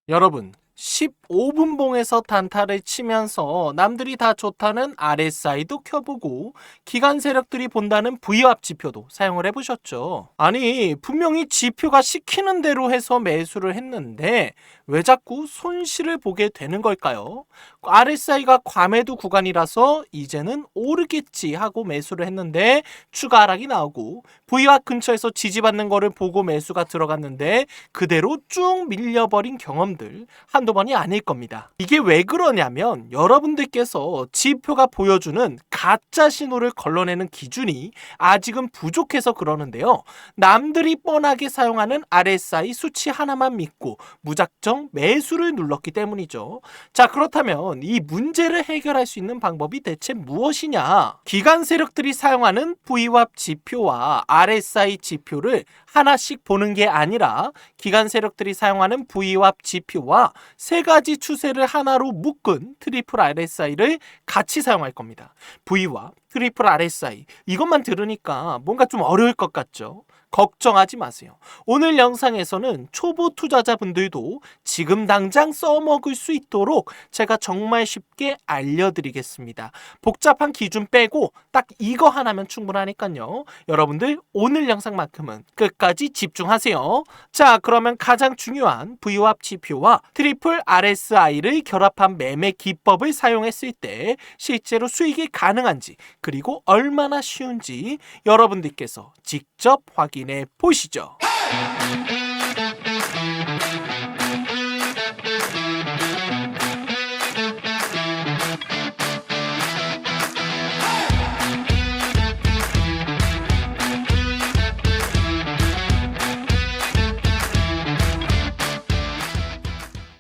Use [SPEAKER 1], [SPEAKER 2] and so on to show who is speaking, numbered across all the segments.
[SPEAKER 1] 여러분, 15분봉에서 단타를 치면서 남들이 다 좋다는 RSI도 켜보고 기관 세력들이 본다는 V합 지표도 사용을 해보셨죠? 아니, 분명히 지표가 시키는 대로 해서 매수를 했는데 왜 자꾸 손실을 보게 되는 걸까요? RSI가 과매도 구간이라서 이제는 오르겠지 하고 매수를 했는데 추가 하락이 나오고 V합 근처에서 지지받는 거를 보고 매수가 들어갔는데 그대로 쭉 밀려버린 경험들 한두 번이 아닐 겁니다. 이게 왜 그러냐면 여러분들께서 지표가 보여주는 가짜 신호를 걸러내는 기준이 아직은 부족해서 그러는데요. 남들이 뻔하게 사용하는 RSI 수치 하나만 믿고 무작정 매수를 눌렀기 때문이죠. 자, 그렇다면 이 문제를 해결할 수 있는 방법이 대체 무엇이냐? 기관 세력들이 사용하는 V합 지표와 RSI 지표를 하나씩 보는 게 아니라 기관 세력들이 사용하는 V합 지표와 세 가지 추세를 하나로 묶은 트리플 RSI를 같이 사용할 겁니다. V와 트리플 RSI 이것만 들으니까 뭔가 좀 어려울 것 같죠? 걱정하지 마세요. 오늘 영상에서는 초보 투자자분들도 지금 당장 써먹을 수 있도록 제가 정말 쉽게 알려드리겠습니다. 복잡한 기준 빼고 딱 이거 하나면 충분하니까요. 여러분들 오늘 영상만큼은 끝까지 집중하세요. 자, 그러면 가장 중요한 V합 지표와 트리플 RSI를 결합한 매매 기법을 사용했을 때 실제로 수익이 가능한지 그리고 얼마나 쉬운지 여러분들께서 직접 확인해 보시죠.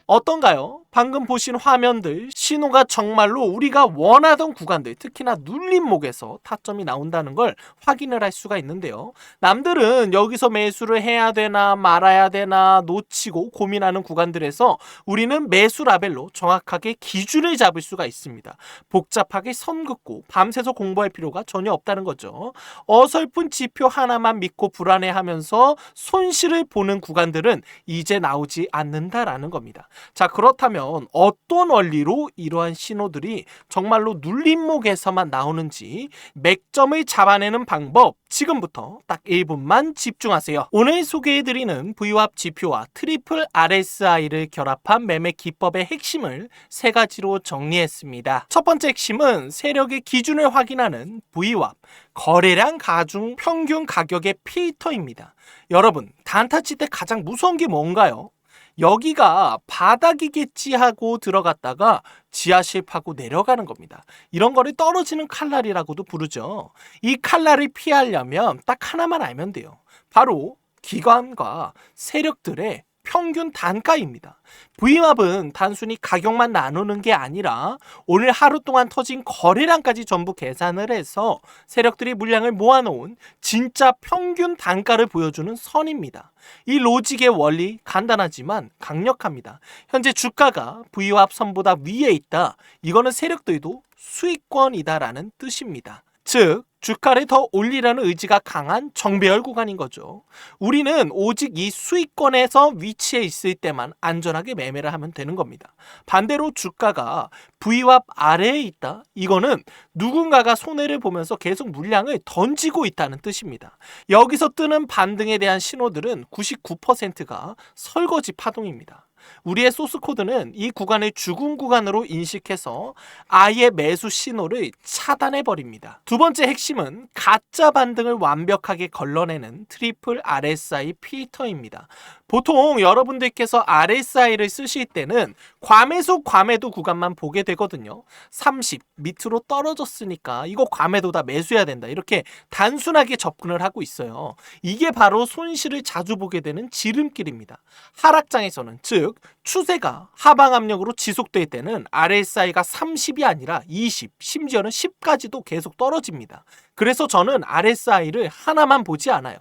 [SPEAKER 1] 어떤가요? 방금 보신 화면들 신호가 정말로 우리가 원하던 구간들 특히나 눌림목에서 타점이 나온다는 걸 확인을 할 수가 있는데요. 남들은 여기서 매수를 해야 되나 말아야 되나 놓치고 고민하는 구간들에서 우리는 매수 라벨로 정확하게 기준을 잡을 수가 있습니다. 복잡하게 선 긋고 밤새서 공부할 필요가 전혀 없다는 거죠. 어설픈 지표 하나만 믿고 불안해하면서 손실을 보는 구간들은 이제 나오지 않는다라는 겁니다. 자, 그렇다면 어떤 원리로 이러한 신호들이 정말로 눌림목에서만 나오는지 맥점을 잡아내는 방법 지금부터 딱 1분만 집중하세요. 오늘 소개해드리는 V합 지표와 트리플 RSI를 결합한 매매 기법의 핵심을 세 가지로 정리했습니다. 첫 번째 핵심은 세력의 기준을 확인하는 V합 거래량 가중 평균 가격의 필터입니다. 여러분, 단타 칠 때 가장 무서운 게 뭔가요? 여기가 바닥이겠지 하고 들어갔다가 지하실 파고 내려가는 겁니다. 이런 거를 떨어지는 칼날이라고도 부르죠. 이 칼날을 피하려면 딱 하나만 알면 돼요. 바로 기관과 세력들의 평균 단가입니다. V합은 단순히 가격만 나누는 게 아니라 오늘 하루 동안 터진 거래량까지 전부 계산을 해서 세력들이 물량을 모아놓은 진짜 평균 단가를 보여주는 선입니다. 이 로직의 원리 간단하지만 강력합니다. 현재 주가가 V합 선보다 위에 있다. 이거는 세력들도 수익권이다라는 뜻입니다. 즉 주가를 더 올리라는 의지가 강한 정배열 구간인 거죠. 우리는 오직 이 수익권에서 위치해 있을 때만 안전하게 매매를 하면 되는 겁니다. 반대로 주가가 V합 아래에 있다? 이거는 누군가가 손해를 보면서 계속 물량을 던지고 있다는 뜻입니다. 여기서 뜨는 반등에 대한 신호들은 99%가 설거지 파동입니다. 우리의 소스 코드는 이 구간을 죽은 구간으로 인식해서 아예 매수 신호를 차단해 버립니다. 두 번째 핵심은 가짜 반등을 완벽하게 걸러내는 트리플 RSI 필터입니다. 보통 여러분들께서 RSI를 쓰실 때는 과매수 과매도 구간만 보게 되거든요. 30 밑으로 떨어졌으니까 이거 과매도다 매수해야 된다 이렇게 단순하게 접근을 하고 있어요. 이게 바로 손실을 자주 보게 되는 지름길입니다. 하락장에서는 즉 추세가 하방 압력으로 지속될 때는 RSI가 30이 아니라 20 심지어는 10까지도 계속 떨어집니다. 그래서 저는 RSI를 하나만 보지 않아요.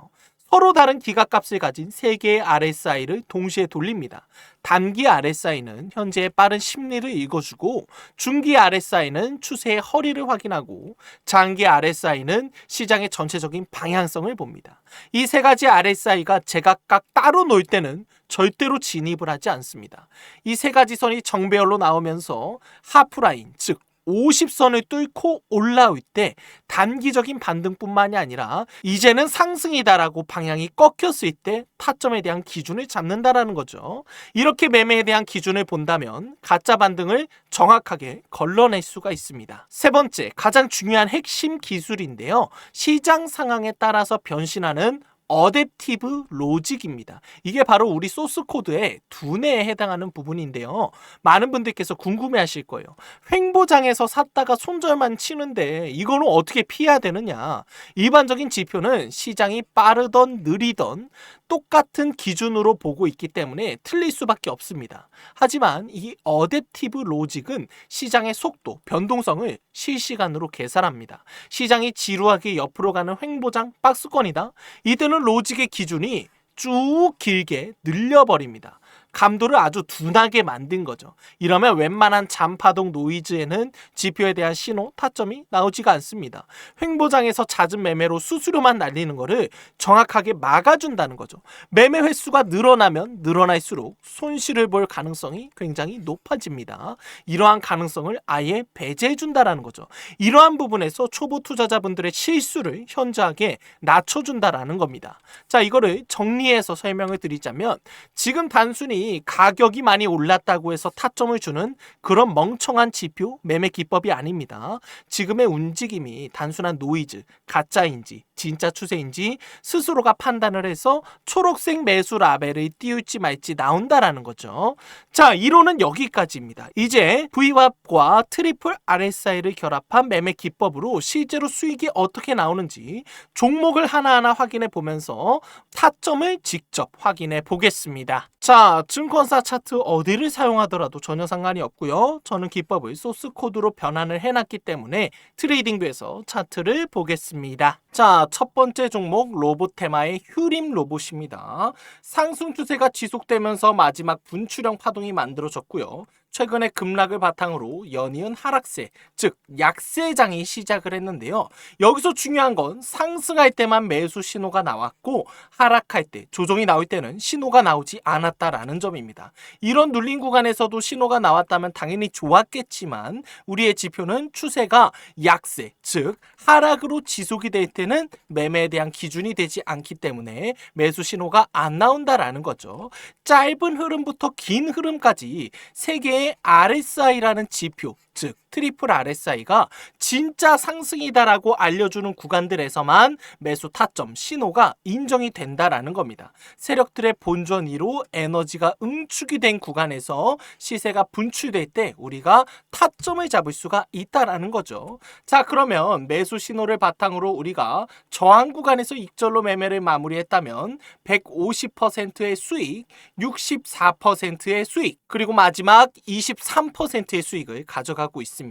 [SPEAKER 1] 서로 다른 기가값을 가진 세 개의 RSI를 동시에 돌립니다. 단기 RSI는 현재의 빠른 심리를 읽어주고, 중기 RSI는 추세의 허리를 확인하고, 장기 RSI는 시장의 전체적인 방향성을 봅니다. 이 세 가지 RSI가 제각각 따로 놀 때는 절대로 진입을 하지 않습니다. 이 세 가지 선이 정배열로 나오면서 하프라인, 즉 50선을 뚫고 올라올 때 단기적인 반등뿐만이 아니라 이제는 상승이다라고 방향이 꺾였을 때 타점에 대한 기준을 잡는다라는 거죠. 이렇게 매매에 대한 기준을 본다면 가짜 반등을 정확하게 걸러낼 수가 있습니다. 세 번째, 가장 중요한 핵심 기술인데요. 시장 상황에 따라서 변신하는 어댑티브 로직입니다. 이게 바로 우리 소스 코드의 두뇌에 해당하는 부분인데요. 많은 분들께서 궁금해하실 거예요. 횡보장에서 샀다가 손절만 치는데 이거는 어떻게 피해야 되느냐? 일반적인 지표는 시장이 빠르던 느리던 똑같은 기준으로 보고 있기 때문에 틀릴 수밖에 없습니다. 하지만 이 어댑티브 로직은 시장의 속도, 변동성을 실시간으로 계산합니다. 시장이 지루하게 옆으로 가는 횡보장 박스권이다. 이때는 로직의 기준이 쭉 길게 늘려버립니다. 감도를 아주 둔하게 만든 거죠. 이러면 웬만한 잔파동 노이즈에는 지표에 대한 신호, 타점이 나오지가 않습니다. 횡보장에서 잦은 매매로 수수료만 날리는 거를 정확하게 막아준다는 거죠. 매매 횟수가 늘어나면 늘어날수록 손실을 볼 가능성이 굉장히 높아집니다. 이러한 가능성을 아예 배제해준다는 거죠. 이러한 부분에서 초보 투자자분들의 실수를 현저하게 낮춰준다는 겁니다. 자, 이거를 정리해서 설명을 드리자면, 지금 단순히 가격이 많이 올랐다고 해서 타점을 주는 그런 멍청한 지표, 매매 기법이 아닙니다. 지금의 움직임이 단순한 노이즈, 가짜인지 진짜 추세인지 스스로가 판단을 해서 초록색 매수 라벨을 띄울지 말지 나온다라는 거죠. 자, 이론은 여기까지입니다. 이제 VWAP과 트리플 RSI를 결합한 매매 기법으로 실제로 수익이 어떻게 나오는지 종목을 하나하나 확인해 보면서 타점을 직접 확인해 보겠습니다. 자, 증권사 차트 어디를 사용하더라도 전혀 상관이 없고요. 저는 기법을 소스 코드로 변환을 해놨기 때문에 트레이딩뷰에서 차트를 보겠습니다. 자, 첫 번째 종목 로봇테마의 휴림 로봇입니다. 상승 추세가 지속되면서 마지막 분출형 파동이 만들어졌고요. 최근에 급락을 바탕으로 연이은 하락세, 즉 약세장이 시작을 했는데요. 여기서 중요한 건 상승할 때만 매수 신호가 나왔고 하락할 때, 조정이 나올 때는 신호가 나오지 않았다라는 점입니다. 이런 눌린 구간에서도 신호가 나왔다면 당연히 좋았겠지만 우리의 지표는 추세가 약세, 즉 하락으로 지속이 될 때는 매매에 대한 기준이 되지 않기 때문에 매수 신호가 안 나온다라는 거죠. 짧은 흐름부터 긴 흐름까지 세 개의 RSI라는 지표, 즉 트리플 RSI가 진짜 상승이다라고 알려주는 구간들에서만 매수 타점 신호가 인정이 된다라는 겁니다. 세력들의 본전 위로 에너지가 응축이 된 구간에서 시세가 분출될 때 우리가 타점을 잡을 수가 있다라는 거죠. 자, 그러면 매수 신호를 바탕으로 우리가 저항 구간에서 익절로 매매를 마무리했다면 150%의 수익, 64%의 수익, 그리고 마지막 23%의 수익을 가져가고 있습니다.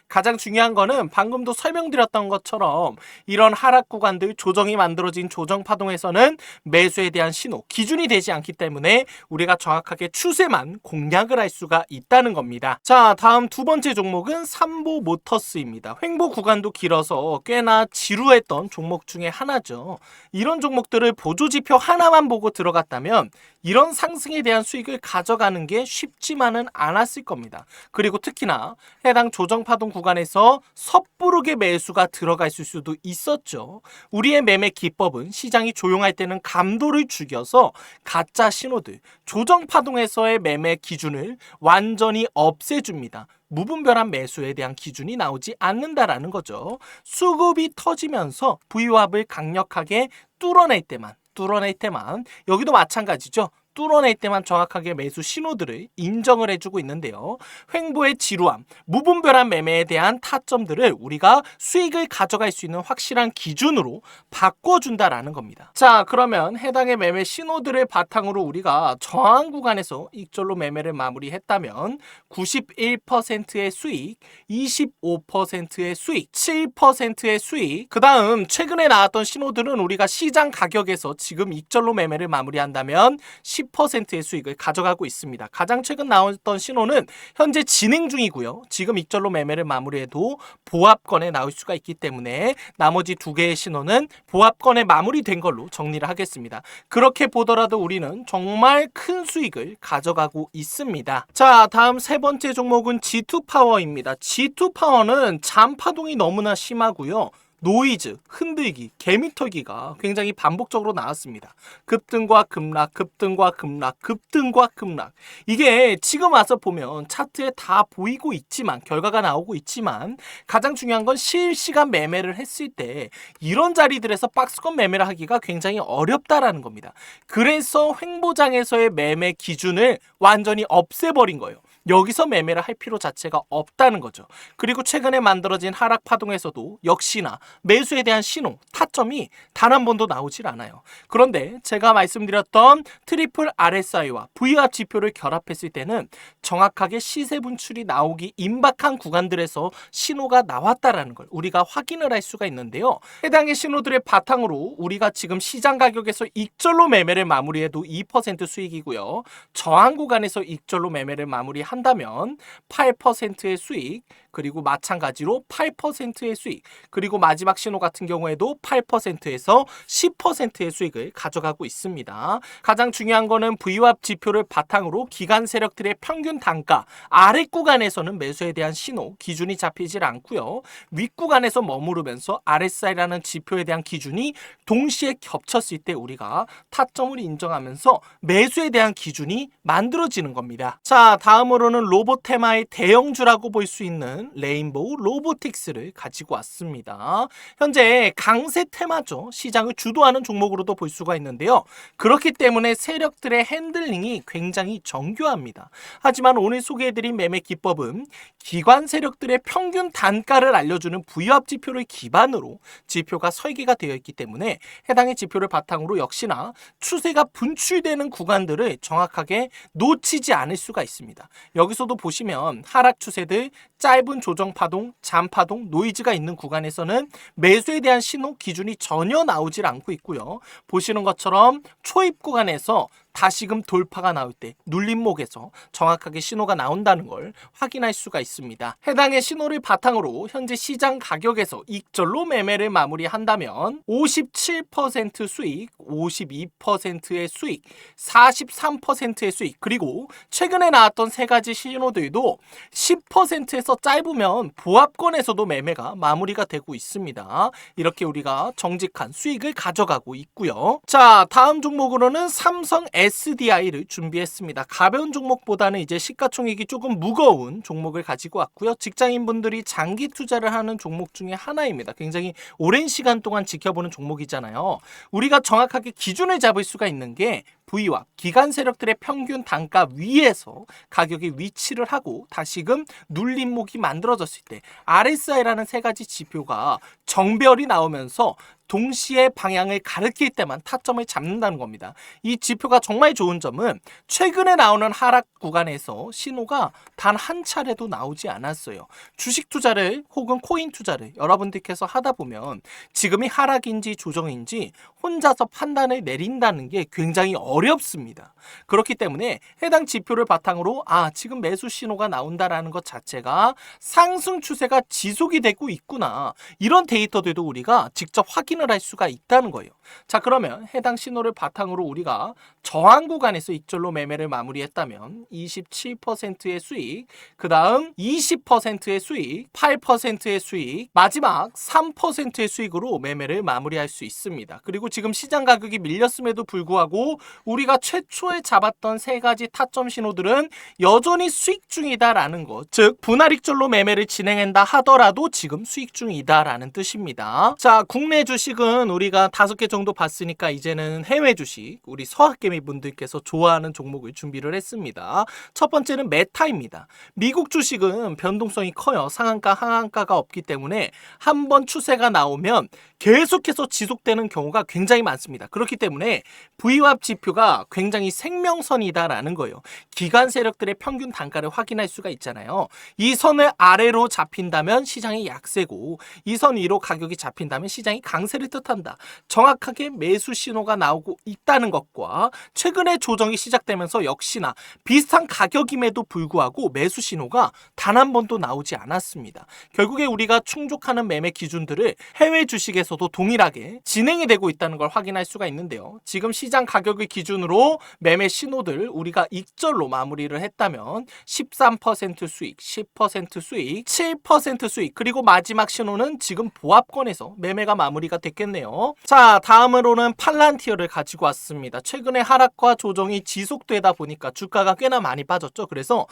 [SPEAKER 1] 가장 중요한 거는 방금도 설명드렸던 것처럼 이런 하락 구간들, 조정이 만들어진 조정 파동에서는 매수에 대한 신호, 기준이 되지 않기 때문에 우리가 정확하게 추세만 공략을 할 수가 있다는 겁니다. 자, 다음 두 번째 종목은 삼보 모터스입니다. 횡보 구간도 길어서 꽤나 지루했던 종목 중에 하나죠. 이런 종목들을 보조지표 하나만 보고 들어갔다면 이런 상승에 대한 수익을 가져가는 게 쉽지만은 않았을 겁니다. 그리고 특히나 해당 조정 파동 구간에서 섣부르게 매수가 들어갈 수도 있었죠. 우리의 매매 기법은 시장이 조용할 때는 감도를 죽여서 가짜 신호들, 조정 파동에서의 매매 기준을 완전히 없애줍니다. 무분별한 매수에 대한 기준이 나오지 않는다라는 거죠. 수급이 터지면서 VWAP을 강력하게 뚫어낼 때만, 여기도 마찬가지죠. 뚫어낼 때만 정확하게 매수 신호들을 인정을 해주고 있는데요. 횡보의 지루함, 무분별한 매매에 대한 타점들을 우리가 수익을 가져갈 수 있는 확실한 기준으로 바꿔준다라는 겁니다. 자, 그러면 해당의 매매 신호들을 바탕으로 우리가 저항 구간에서 익절로 매매를 마무리했다면 91%의 수익, 25%의 수익, 7%의 수익, 그 다음 최근에 나왔던 신호들은 우리가 시장 가격에서 지금 익절로 매매를 마무리한다면 10%의 수익을 가져가고 있습니다. 가장 최근 나왔던 신호는 현재 진행 중이고요. 지금 익절로 매매를 마무리해도 보합권에 나올 수가 있기 때문에 나머지 두 개의 신호는 보합권에 마무리된 걸로 정리를 하겠습니다. 그렇게 보더라도 우리는 정말 큰 수익을 가져가고 있습니다. 자, 다음 세 번째 종목은 G2파워입니다. G2파워는 잠파동이 너무나 심하고요. 노이즈, 흔들기, 개미털기가 굉장히 반복적으로 나왔습니다. 급등과 급락, 급등과 급락, 급등과 급락. 이게 지금 와서 보면 차트에 다 보이고 있지만, 결과가 나오고 있지만 가장 중요한 건 실시간 매매를 했을 때 이런 자리들에서 박스권 매매를 하기가 굉장히 어렵다라는 겁니다. 그래서 횡보장에서의 매매 기준을 완전히 없애버린 거예요. 여기서 매매를 할 필요 자체가 없다는 거죠. 그리고 최근에 만들어진 하락 파동에서도 역시나 매수에 대한 신호, 타점이 단 한 번도 나오질 않아요. 그런데 제가 말씀드렸던 트리플 RSI와 V와 지표를 결합했을 때는 정확하게 시세 분출이 나오기 임박한 구간들에서 신호가 나왔다라는 걸 우리가 확인을 할 수가 있는데요. 해당의 신호들의 바탕으로 우리가 지금 시장 가격에서 익절로 매매를 마무리해도 2% 수익이고요. 저항 구간에서 익절로 매매를 마무리한다면 8%의 수익, 그리고 마찬가지로 8%의 수익, 그리고 마지막 신호 같은 경우에도 8%에서 10%의 수익을 가져가고 있습니다. 가장 중요한 거는 Vwap 지표를 바탕으로 기관 세력들의 평균 단가 아래 구간에서는 매수에 대한 신호 기준이 잡히질 않고요. 윗 구간에서 머무르면서 RSI라는 지표에 대한 기준이 동시에 겹쳤을 때 우리가 타점을 인정하면서 매수에 대한 기준이 만들어지는 겁니다. 자, 다음으로는 로보테마의 대형주라고 볼 수 있는 레인보우 로보틱스를 가지고 왔습니다. 현재 강세 테마죠. 시장을 주도하는 종목으로도 볼 수가 있는데요. 그렇기 때문에 세력들의 핸들링이 굉장히 정교합니다. 하지만 오늘 소개해드린 매매 기법은 기관 세력들의 평균 단가를 알려주는 Vwap 지표를 기반으로 지표가 설계가 되어 있기 때문에 해당의 지표를 바탕으로 역시나 추세가 분출되는 구간들을 정확하게 놓치지 않을 수가 있습니다. 여기서도 보시면 하락 추세들, 짧은 조정 파동, 잠파동, 노이즈가 있는 구간에서는 매수에 대한 신호 기준이 전혀 나오질 않고 있고요. 보시는 것처럼 초입 구간에서 다시금 돌파가 나올 때 눌림목에서 정확하게 신호가 나온다는 걸 확인할 수가 있습니다. 해당의 신호를 바탕으로 현재 시장 가격에서 익절로 매매를 마무리한다면 57% 수익, 52%의 수익, 43%의 수익, 그리고 최근에 나왔던 세 가지 신호들도 10%에서 짧으면 보합권에서도 매매가 마무리가 되고 있습니다. 이렇게 우리가 정직한 수익을 가져가고 있고요. 자, 다음 종목으로는 삼성 SDI를 준비했습니다. 가벼운 종목보다는 이제 시가총액이 조금 무거운 종목을 가지고 왔고요. 직장인분들이 장기 투자를 하는 종목 중에 하나입니다. 굉장히 오랜 시간 동안 지켜보는 종목이잖아요. 우리가 정확하게 기준을 잡을 수가 있는 게 Vwap, 기관 세력들의 평균 단가 위에서 가격이 위치를 하고 다시금 눌림목이 만들어졌을 때 RSI라는 세 가지 지표가 정별이 나오면서 동시에 방향을 가리킬 때만 타점을 잡는다는 겁니다. 이 지표가 정말 좋은 점은 최근에 나오는 하락 구간에서 신호가 단 한 차례도 나오지 않았어요. 주식 투자를 혹은 코인 투자를 여러분들께서 하다 보면 지금이 하락인지 조정인지 혼자서 판단을 내린다는 게 굉장히 어렵습니다. 그렇기 때문에 해당 지표를 바탕으로 지금 매수 신호가 나온다라는 것 자체가 상승 추세가 지속이 되고 있구나, 이런 데이터들도 우리가 직접 확인을 할 수가 있다는 거예요. 자, 그러면 해당 신호를 바탕으로 우리가 저항 구간에서 익절로 매매를 마무리했다면 27%의 수익, 그 다음 20%의 수익, 8%의 수익, 마지막 3%의 수익으로 매매를 마무리할 수 있습니다. 그리고 지금 시장 가격이 밀렸음에도 불구하고 우리가 최초에 잡았던 세 가지 타점 신호들은 여전히 수익 중이다라는 것, 즉 분할 익절로 매매를 진행한다 하더라도 지금 수익 중이다라는 뜻입니다. 자, 국내 주식 주식은 우리가 5개 정도 봤으니까 이제는 해외 주식, 우리 서학개미 분들께서 좋아하는 종목을 준비를 했습니다. 첫 번째는 메타입니다. 미국 주식은 변동성이 커요. 상한가, 하한가가 없기 때문에 한번 추세가 나오면 계속해서 지속되는 경우가 굉장히 많습니다. 그렇기 때문에 VWAP 지표가 굉장히 생명선이다라는 거예요. 기관 세력들의 평균 단가를 확인할 수가 있잖아요. 이 선을 아래로 잡힌다면 시장이 약세고 이 선 위로 가격이 잡힌다면 시장이 강세를 뜻한다. 정확하게 매수 신호가 나오고 있다는 것과 최근에 조정이 시작되면서 역시나 비슷한 가격임에도 불구하고 매수 신호가 단 한 번도 나오지 않았습니다. 결국에 우리가 충족하는 매매 기준들을 해외 주식에서도 동일하게 진행이 되고 있다는 걸 확인할 수가 있는데요. 지금 시장 가격을 기준으로 매매 신호들 우리가 익절로 마무리를 했다면 13% 수익, 10% 수익, 7% 수익, 그리고 마지막 신호는 지금 보합권에서 매매가 마무리가 됐겠네요. 자, 다음으로는 팔란티어를 가지고 왔습니다. 최근에 하락과 조정이 지속되다 보니까 주가가 꽤나 많이 빠졌죠. 그래서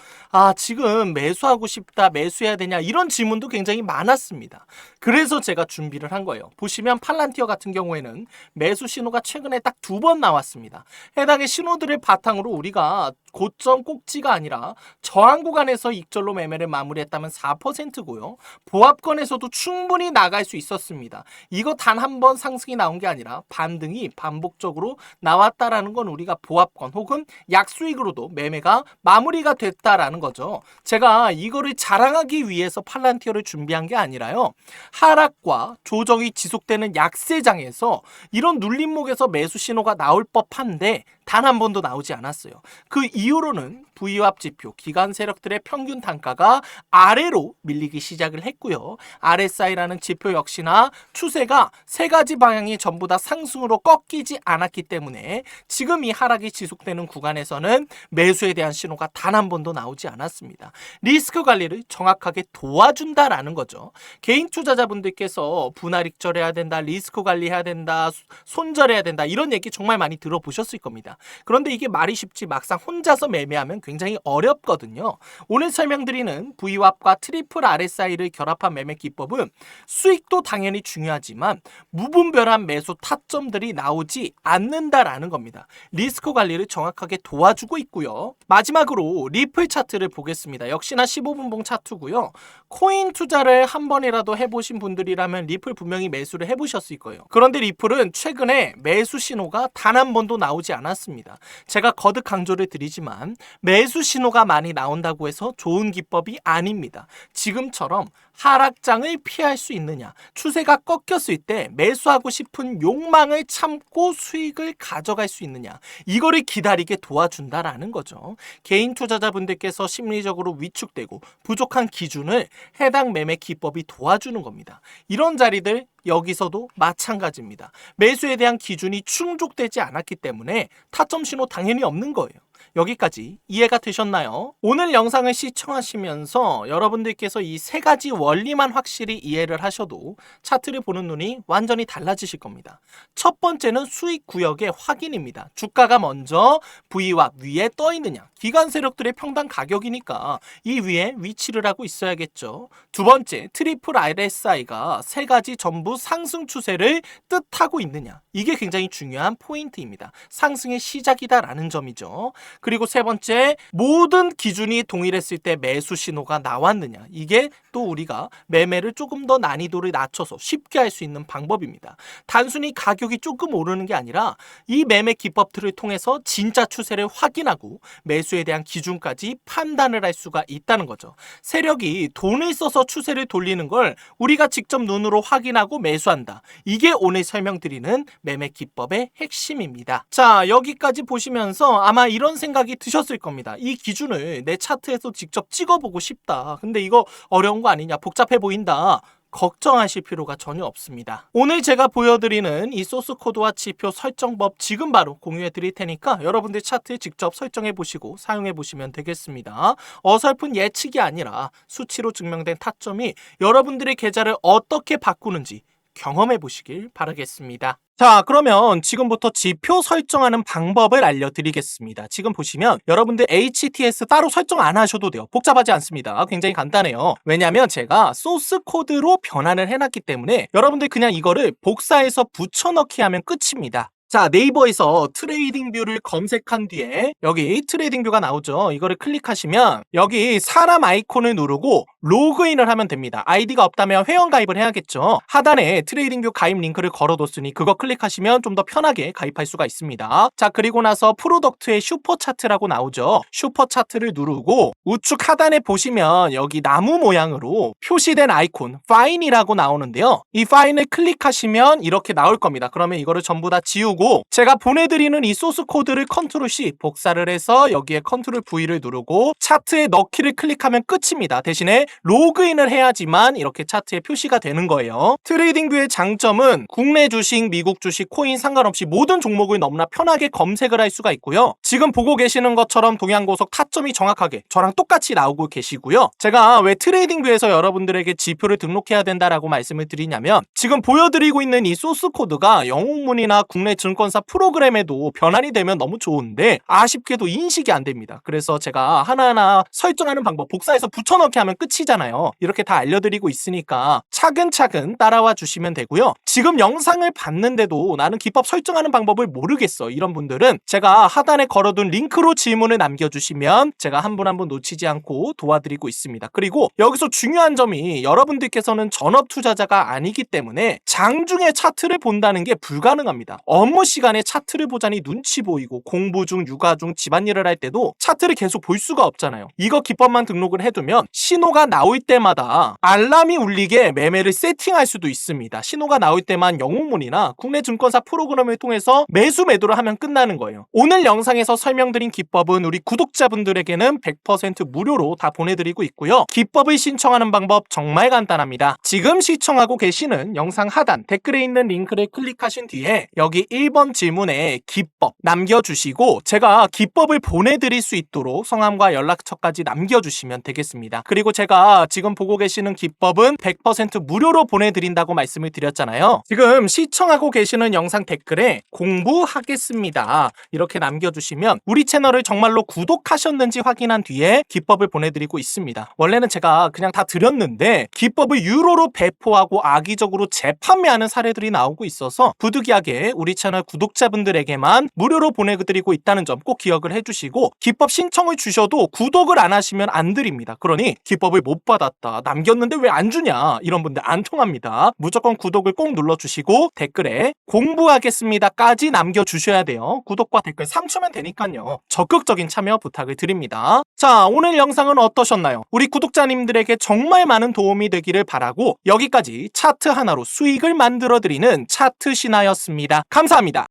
[SPEAKER 1] 지금 매수하고 싶다, 매수해야 되냐 이런 질문도 굉장히 많았습니다. 그래서 제가 준비를 한 거예요. 보시면 팔란티어 같은 경우에는 매수 신호가 최근에 딱 2번 나왔습니다. 해당의 신호들을 바탕으로 우리가 고점 꼭지가 아니라 저항 구간에서 익절로 매매를 마무리했다면 4%고요. 보합권에서도 충분히 나갈 수 있었습니다. 이거 단 한 번 상승이 나온 게 아니라 반등이 반복적으로 나왔다라는 건 우리가 보합권 혹은 약수익으로도 매매가 마무리가 됐다라는 거죠. 제가 이거를 자랑하기 위해서 팔란티어를 준비한 게 아니라요. 하락과 조정이 지속되는 약세장에서 이런 눌림목에서 매수 신호가 나올 법한데 단 한 번도 나오지 않았어요. 그 이후로는 VWAP 지표, 기관 세력들의 평균 단가가 아래로 밀리기 시작을 했고요. RSI라는 지표 역시나 추세가 3가지 방향이 전부 다 상승으로 꺾이지 않았기 때문에 지금 이 하락이 지속되는 구간에서는 매수에 대한 신호가 단 한 번도 나오지 않았습니다. 리스크 관리를 정확하게 도와준다라는 거죠. 개인 투자자분들께서 분할 익절해야 된다, 리스크 관리해야 된다, 손절해야 된다 이런 얘기 정말 많이 들어보셨을 겁니다. 그런데 이게 말이 쉽지 막상 혼자서 매매하면 굉장히 어렵거든요. 오늘 설명드리는 VWAP과 트리플 RSI를 결합한 매매 기법은 수익도 당연히 중요하지만 무분별한 매수 타점들이 나오지 않는다라는 겁니다. 리스크 관리를 정확하게 도와주고 있고요. 마지막으로 리플 차트를 보겠습니다. 역시나 15분봉 차트고요. 코인 투자를 한 번이라도 해보신 분들이라면 리플 분명히 매수를 해보셨을 거예요. 그런데 리플은 최근에 매수 신호가 단 한 번도 나오지 않았습니다. 제가 거듭 강조를 드리지만 매수 신호가 많이 나온다고 해서 좋은 기법이 아닙니다. 지금처럼 하락장을 피할 수 있느냐, 추세가 꺾였을 때 매수하고 싶은 욕망을 참고 수익을 가져갈 수 있느냐, 이거를 기다리게 도와준다라는 거죠. 개인 투자자분들께서 심리적으로 위축되고 부족한 기준을 해당 매매 기법이 도와주는 겁니다. 이런 자리들 여기서도 마찬가지입니다. 매수에 대한 기준이 충족되지 않았기 때문에 타점 신호 당연히 없는 거예요. 여기까지 이해가 되셨나요? 오늘 영상을 시청하시면서 여러분들께서 이 3가지 원리만 확실히 이해를 하셔도 차트를 보는 눈이 완전히 달라지실 겁니다. 첫 번째는 수익 구역의 확인입니다. 주가가 먼저 VWAP 위에 떠 있느냐, 기관 세력들의 평당 가격이니까 이 위에 위치를 하고 있어야겠죠. 두 번째, 트리플 RSI가 3가지 전부 상승 추세를 뜻하고 있느냐, 이게 굉장히 중요한 포인트입니다. 상승의 시작이다라는 점이죠. 그리고 세 번째, 모든 기준이 동일했을 때 매수 신호가 나왔느냐, 이게 또 우리가 매매를 조금 더 난이도를 낮춰서 쉽게 할 수 있는 방법입니다. 단순히 가격이 조금 오르는 게 아니라 이 매매 기법들을 통해서 진짜 추세를 확인하고 매수에 대한 기준까지 판단을 할 수가 있다는 거죠. 세력이 돈을 써서 추세를 돌리는 걸 우리가 직접 눈으로 확인하고 매수한다. 이게 오늘 설명드리는 매매 기법의 핵심입니다. 자, 여기까지 보시면서 아마 이런 생각이 드셨을 겁니다. 이 기준을 내 차트에서 직접 찍어보고 싶다. 근데 이거 어려운 거 아니냐, 복잡해 보인다. 걱정하실 필요가 전혀 없습니다. 오늘 제가 보여드리는 이 소스 코드와 지표 설정법 지금 바로 공유해 드릴 테니까 여러분들 차트에 직접 설정해 보시고 사용해 보시면 되겠습니다. 어설픈 예측이 아니라 수치로 증명된 타점이 여러분들의 계좌를 어떻게 바꾸는지 경험해 보시길 바라겠습니다. 자, 그러면 지금부터 지표 설정하는 방법을 알려드리겠습니다. 지금 보시면 여러분들 HTS 따로 설정 안 하셔도 돼요. 복잡하지 않습니다. 굉장히 간단해요. 왜냐하면 제가 소스 코드로 변환을 해놨기 때문에 여러분들 그냥 이거를 복사해서 붙여넣기 하면 끝입니다. 자, 네이버에서 트레이딩 뷰를 검색한 뒤에 여기 트레이딩 뷰가 나오죠. 이거를 클릭하시면 여기 사람 아이콘을 누르고 로그인을 하면 됩니다. 아이디가 없다면 회원 가입을 해야겠죠. 하단에 트레이딩 뷰 가입 링크를 걸어뒀으니 그거 클릭하시면 좀 더 편하게 가입할 수가 있습니다. 자, 그리고 나서 프로덕트의 슈퍼 차트라고 나오죠. 슈퍼 차트를 누르고 우측 하단에 보시면 여기 나무 모양으로 표시된 아이콘 파인이라고 나오는데요. 이 파인을 클릭하시면 이렇게 나올 겁니다. 그러면 이거를 전부 다 지우고 제가 보내드리는 이 소스 코드를 컨트롤 C 복사를 해서 여기에 컨트롤 V를 누르고 차트에 넣기를 클릭하면 끝입니다. 대신에 로그인을 해야지만 이렇게 차트에 표시가 되는 거예요. 트레이딩 뷰의 장점은 국내 주식, 미국 주식, 코인 상관없이 모든 종목을 너무나 편하게 검색을 할 수가 있고요. 지금 보고 계시는 것처럼 동양고속 타점이 정확하게 저랑 똑같이 나오고 계시고요. 제가 왜 트레이딩 뷰에서 여러분들에게 지표를 등록해야 된다라고 말씀을 드리냐면 지금 보여드리고 있는 이 소스 코드가 영웅문이나 국내 증권사 프로그램에도 변환이 되면 너무 좋은데 아쉽게도 인식이 안 됩니다. 그래서 제가 하나하나 설정하는 방법 복사해서 붙여넣기 하면 끝이잖아요. 이렇게 다 알려드리고 있으니까 차근차근 따라와 주시면 되고요. 지금 영상을 봤는데도 나는 기법 설정하는 방법을 모르겠어 이런 분들은 제가 하단에 걸어둔 링크로 질문을 남겨주시면 제가 한 분 한 분 놓치지 않고 도와드리고 있습니다. 그리고 여기서 중요한 점이 여러분들께서는 전업 투자자가 아니기 때문에 장중에 차트를 본다는 게 불가능합니다. 업무 시간에 차트를 보자니 눈치 보이고 공부 중, 육아 중, 집안일을 할 때도 차트를 계속 볼 수가 없잖아요. 이거 기법만 등록을 해두면 신호가 나올 때마다 알람이 울리게 매매를 세팅할 수도 있습니다. 신호가 나올 때만 영웅문이나 국내 증권사 프로그램을 통해서 매수 매도를 하면 끝나는 거예요. 오늘 영상에서 설명드린 기법은 우리 구독자분들에게는 100% 무료로 다 보내드리고 있고요. 기법을 신청하는 방법 정말 간단합니다. 지금 시청하고 계시는 영상 하단 댓글에 있는 링크를 클릭하신 뒤에 여기 1번 질문에 기법 남겨주시고 제가 기법을 보내드릴 수 있도록 성함과 연락처까지 남겨주시면 되겠습니다. 그리고 제가 지금 보고 계시는 기법은 100% 무료로 보내드린다고 말씀을 드렸잖아요. 지금 시청하고 계시는 영상 댓글에 공부하겠습니다 이렇게 남겨주시면 우리 채널을 정말로 구독하셨는지 확인한 뒤에 기법을 보내드리고 있습니다. 원래는 제가 그냥 다 드렸는데 기법을 유로로 배포하고 악의적으로 재판매하는 사례들이 나오고 있어서 부득이하게 우리 채널 구독자분들에게만 무료로 보내드리고 있다는 점 꼭 기억을 해주시고 기법 신청을 주셔도 구독을 안 하시면 안 드립니다. 그러니 기법을 못 받았다 남겼는데 왜 안 주냐 이런 분들 안 통합니다. 무조건 구독을 꼭 눌러주시고 댓글에 공부하겠습니다까지 남겨주셔야 돼요. 구독과 댓글 3초면 되니까요. 적극적인 참여 부탁을 드립니다. 자, 오늘 영상은 어떠셨나요? 우리 구독자님들에게 정말 많은 도움이 되기를 바라고 여기까지 차트 하나로 수익을 만들어드리는 차트 신하였습니다. 감사합니다.